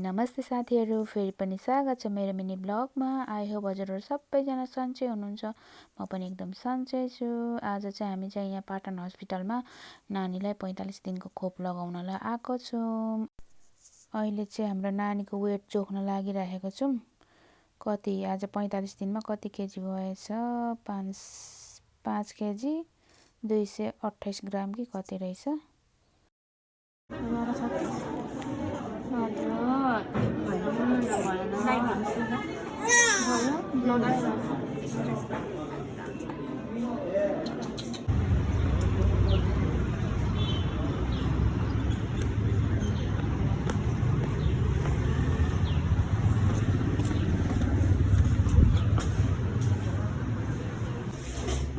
नमस्ते साथीहरू, फेरि पनि स्वागत छ मेरो मिनी ब्लगमा। आई होप हजुरहरू सबैजना सन्चै हुनुहुन्छ। म पनि एकदम सन्चै छु। आज चाहिँ हामी चाहिँ यहाँ पाटन हस्पिटलमा नानीलाई 45 दिनको खोप लगाउनलाई आएको छौँ। अहिले चाहिँ हाम्रो नानीको वेट जोख्न लागिरहेको छौँ। कति आज 45 दिनमा कति केजी भएछ? 5 केजी 228 ग्राम कि कति रहेछ।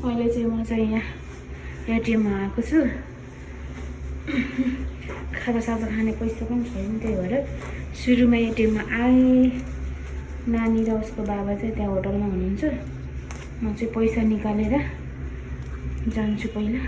अहिले चाहिँ म चाहिँ यहाँ एटिएममा आएको छु। खाजासाजा खाने पैसा पनि छैन, त्यही भएर सुरुमा एटिएममा आएँ। नानी र उसको बाबा चाहिँ त्यहाँ होटलमा हुनुहुन्छ। म चाहिँ पैसा निकालेर जान्छु पहिला।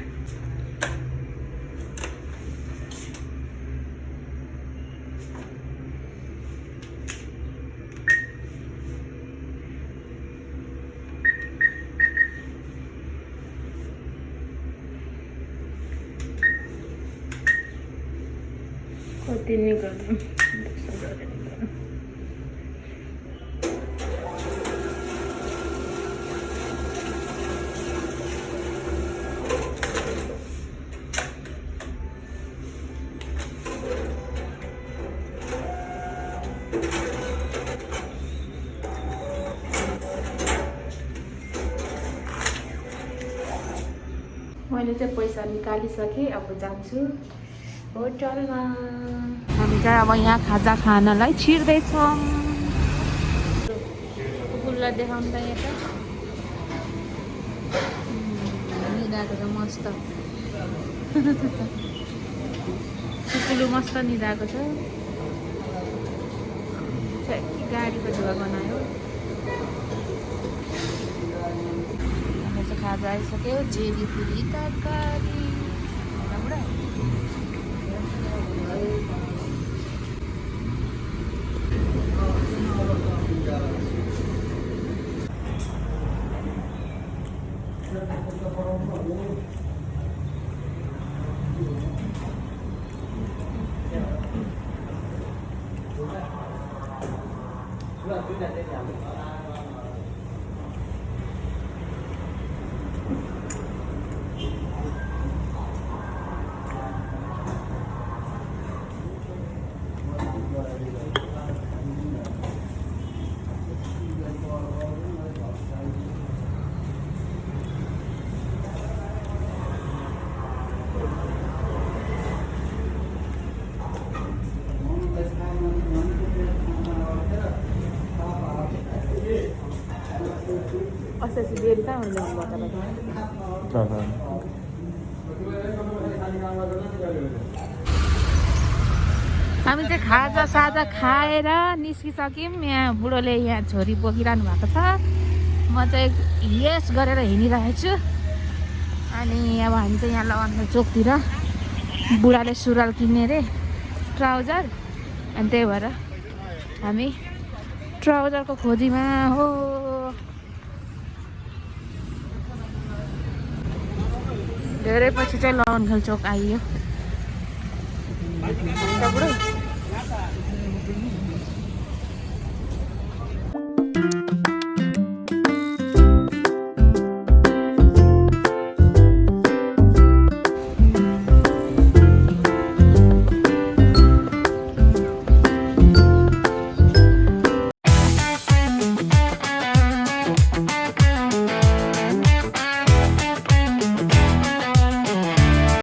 कति निकाल्नु मैले चाहिँ पैसा निकालिसकेँ। अब जान्छु होटलमा। हामी चाहिँ अब यहाँ खाजा खानलाई छिर्दैछौँ। कुकुरलाई देखाउनु त यहाँ निदाएको छ मस्त। कुकुरले मस्त निदाएको छ। गाडीको धुवा बनायो। हाम्रो चाहिँ खाजा आइसक्यो। जेली पुरी तरकारी अस्ति बेरी कहाँ हुनु हामी चाहिँ खाजा साजा खाएर निस्किसक्यौँ। यहाँ बुढोले यहाँ छोरी बोकिरहनु भएको छ। म चाहिँ यस गरेर हिँडिरहेको छु। अनि अब हामी चाहिँ यहाँ लगन चोकतिर बुढाले सुरुवाल किन्ने रे ट्राउजर। अनि त्यही भएर हामी ट्राउजरको खोजीमा हो। धेरै पछि चाहिँ लगनखाल चोक आइयो। बुढो